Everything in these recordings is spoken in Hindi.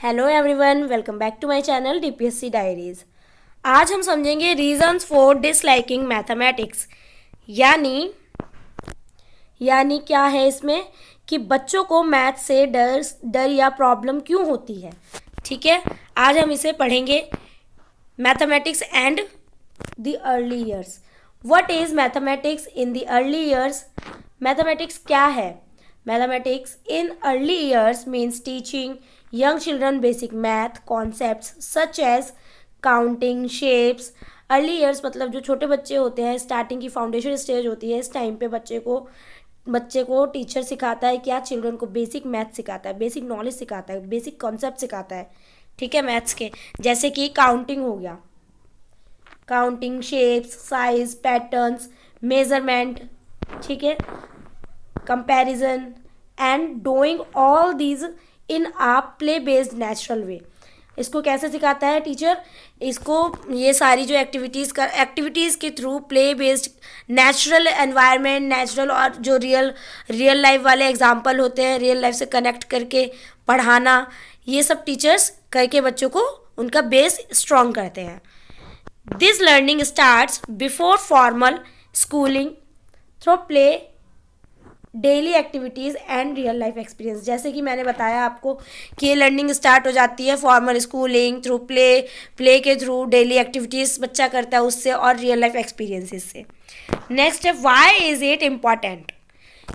Hello everyone, welcome back to my channel DPSC diaries. आज हम समझेंगे रीजंस फॉर डिसलाइकिंग मैथमेटिक्स। यानी यानी क्या है इसमें कि बच्चों को मैथ से डर या प्रॉब्लम क्यों होती है। ठीक है, आज हम इसे पढ़ेंगे। Mathematics and the early years. What is mathematics in the early years? Mathematics क्या है? Mathematics in early years means teaching young children basic math concepts such as counting shapes। Early years मतलब जो छोटे बच्चे होते हैं, स्टार्टिंग की फाउंडेशन स्टेज होती है। इस टाइम पे बच्चे को टीचर सिखाता है क्या? चिल्ड्रन को बेसिक मैथ सिखाता है, बेसिक नॉलेज सिखाता है, बेसिक कॉन्सेप्ट सिखाता है। ठीक है, मैथ्स के जैसे कि काउंटिंग हो गया, counting, shapes, size, patterns, measurement, ठीक है, comparison and doing all these in a play based natural way. इसको कैसे सिखाता है टीचर? इसको ये सारी जो एक्टिविटीज़ के through play based natural environment, natural और जो रियल लाइफ वाले एग्जांपल होते हैं, रियल लाइफ से कनेक्ट करके पढ़ाना, ये सब टीचर्स करके बच्चों को उनका बेस स्ट्रॉन्ग करते हैं। This learning starts before formal schooling through play, daily activities and real life experience. जैसे कि मैंने बताया आपको कि ये लर्निंग स्टार्ट हो जाती है फॉर्मल स्कूलिंग थ्रू प्ले के थ्रू, डेली एक्टिविटीज़ बच्चा करता है उससे, और रियल लाइफ एक्सपीरियंसेस से। नेक्स्ट है व्हाई इज़ इट इम्पॉर्टेंट?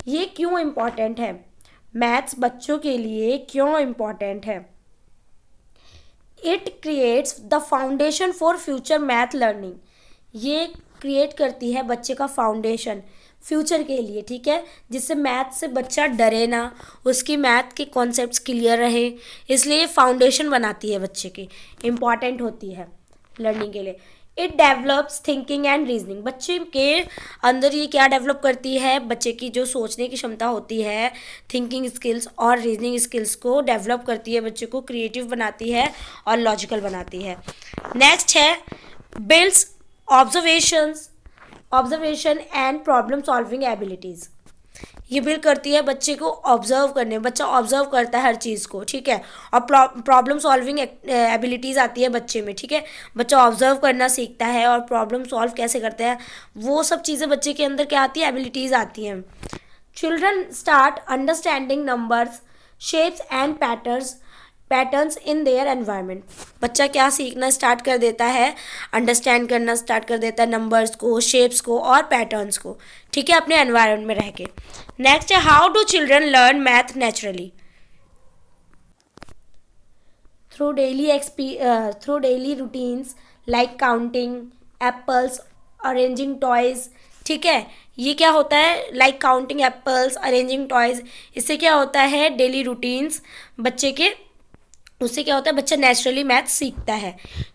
ये क्यों इम्पॉर्टेंट है? मैथ्स बच्चों के लिए क्यों इम्पॉर्टेंट है? It creates the foundation for future math learning. ये क्रिएट करती है बच्चे का फाउंडेशन फ्यूचर के लिए, ठीक है, जिससे मैथ से बच्चा डरे ना, उसकी मैथ के कॉन्सेप्ट्स क्लियर रहे, इसलिए फाउंडेशन बनाती है बच्चे की, इम्पॉर्टेंट होती है लर्निंग के लिए। It develops thinking and reasoning. बच्चे के अंदर ये क्या डेवलप करती है? बच्चे की जो सोचने की क्षमता होती है, थिंकिंग स्किल्स और रीजनिंग स्किल्स को डेवलप करती है, बच्चे को क्रिएटिव बनाती है और लॉजिकल बनाती है। नेक्स्ट है builds observation and problem solving abilities. ये बिल्ड करती है बच्चे को ऑब्जर्व करने, बच्चा ऑब्जर्व करता है हर चीज़ को, ठीक है, और प्रॉब्लम सॉल्विंग एबिलिटीज़ आती है बच्चे में, ठीक है, बच्चा ऑब्जर्व करना सीखता है और प्रॉब्लम सॉल्व कैसे करते हैं, वो सब चीज़ें बच्चे के अंदर क्या आती है? एबिलिटीज़ आती हैं। Children start understanding numbers, shapes and patterns in their environment. बच्चा क्या सीखना स्टार्ट कर देता है? अंडरस्टैंड करना स्टार्ट कर देता है नंबर्स को, शेप्स को और पैटर्न्स को, ठीक है, अपने एनवायरनमेंट में रह के। नेक्स्ट है how do children learn math naturally? Through daily routines like counting apples, arranging toys. ठीक है, ये क्या होता है? Like counting apples, arranging toys, इससे क्या होता है? डेली रूटीन्स बच्चे के, उससे क्या होता है? बच्चा नेचुरली मैथ सीखता है।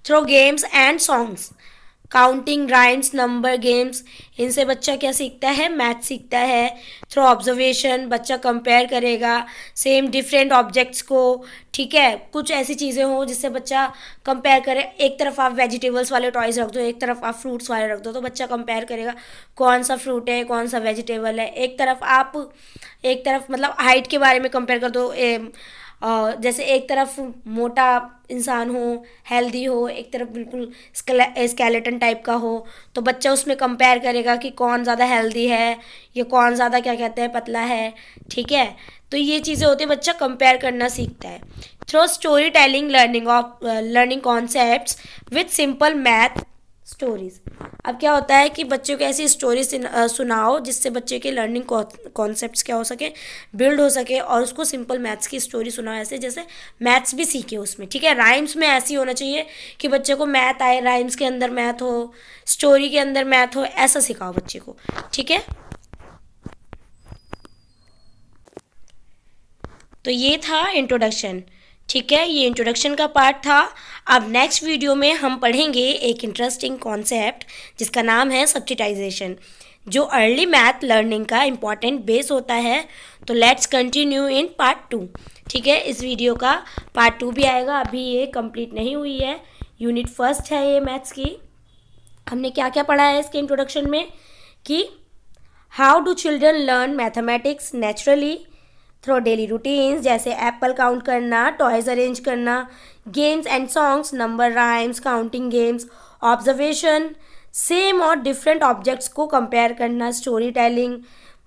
Through games and songs, counting, rhymes, number games, इनसे बच्चा क्या सीखता है? मैथ सीखता है। थ्रू ऑब्जर्वेशन, बच्चा कंपेयर करेगा सेम डिफरेंट ऑब्जेक्ट्स को, ठीक है, कुछ ऐसी चीज़ें हों जिससे बच्चा कंपेयर करे। एक तरफ आप वेजिटेबल्स वाले टॉयज रख दो, एक तरफ आप फ्रूट्स वाले रख दो, तो बच्चा कंपेयर करेगा कौन सा फ्रूट है, कौन सा वेजिटेबल है। एक तरफ मतलब हाइट के बारे में कंपेयर कर दो, जैसे एक तरफ मोटा इंसान हो, हेल्दी हो, एक तरफ बिल्कुल स्केलेटन टाइप का हो, तो बच्चा उसमें कंपेयर करेगा कि कौन ज़्यादा हेल्दी है, या कौन ज़्यादा क्या कहते हैं पतला है, ठीक है। तो ये चीज़ें होती है, बच्चा कंपेयर करना सीखता है। Through story telling learning concepts with simple math stories. अब क्या होता है कि बच्चों को ऐसी स्टोरी सुनाओ जिससे बच्चे के लर्निंग कॉन्सेप्ट्स क्या हो सके, बिल्ड हो सके, और उसको सिंपल मैथ्स की स्टोरी सुनाओ ऐसे जैसे मैथ्स भी सीखे उसमें, ठीक है। राइम्स में ऐसी होना चाहिए कि बच्चे को मैथ आए, राइम्स के अंदर मैथ हो, स्टोरी के अंदर मैथ हो, ऐसा सिखाओ बच्चे को, ठीक है। तो ये था इंट्रोडक्शन, ठीक है, ये इंट्रोडक्शन का पार्ट था। अब नेक्स्ट वीडियो में हम पढ़ेंगे एक इंटरेस्टिंग कॉन्सेप्ट जिसका नाम है सब्स्टिटाइजेशन, जो अर्ली मैथ लर्निंग का इम्पॉर्टेंट बेस होता है। तो लेट्स कंटिन्यू इन पार्ट 2, ठीक है। इस वीडियो का पार्ट 2 भी आएगा, अभी ये कंप्लीट नहीं हुई है, यूनिट 1 है ये मैथ्स की। हमने क्या क्या पढ़ा है इसके इंट्रोडक्शन में कि how do children learn mathematics naturally, through daily routines जैसे एप्पल काउंट करना, टॉयज अरेंज करना, games and songs, number rhymes, counting games, observation, same और डिफरेंट ऑब्जेक्ट्स को कंपेयर करना, story telling,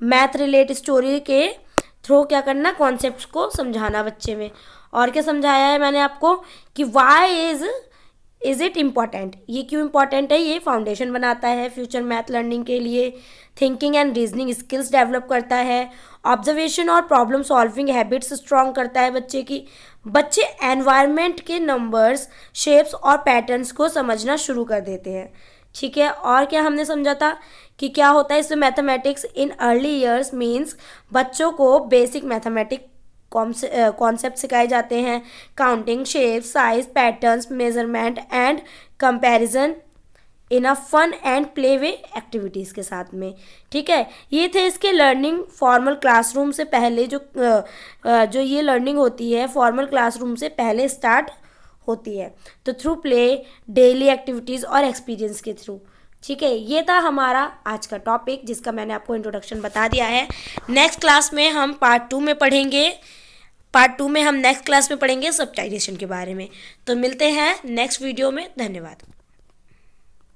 math relate story के थ्रू क्या करना, कॉन्सेप्ट्स को समझाना बच्चे में। और क्या समझाया है मैंने आपको कि वाई इज़ इट इम्पॉर्टेंट, ये क्यों इम्पॉर्टेंट है, ये फाउंडेशन बनाता है फ्यूचर मैथ लर्निंग के लिए, thinking and reasoning skills develop करता है, ऑब्जर्वेशन और प्रॉब्लम सॉल्विंग हैबिट्स स्ट्रॉन्ग करता है बच्चे की, बच्चे एनवायरनमेंट के नंबर्स, शेप्स और पैटर्न्स को समझना शुरू कर देते हैं। ठीक है, और क्या हमने समझा था कि क्या होता है इसमें, mathematics in early years means बच्चों को बेसिक मैथमेटिक्स कॉन्सेप्ट सिखाए जाते हैं, counting, shape, size, patterns, measurement and comparison in a fun and play way activities के साथ में। ठीक है, ये थे इसके लर्निंग फॉर्मल क्लासरूम से पहले जो ये लर्निंग होती है फॉर्मल क्लासरूम से पहले स्टार्ट होती है, तो थ्रू प्ले, डेली एक्टिविटीज़ और एक्सपीरियंस के थ्रू। ठीक है, ये था हमारा आज का टॉपिक जिसका मैंने आपको इंट्रोडक्शन बता दिया है। नेक्स्ट क्लास में हम पार्ट 2 में पढ़ेंगे। पार्ट 2 में हम नेक्स्ट क्लास में पढ़ेंगे सब्टाइटेशन के बारे में। तो मिलते हैं नेक्स्ट वीडियो में। धन्यवाद।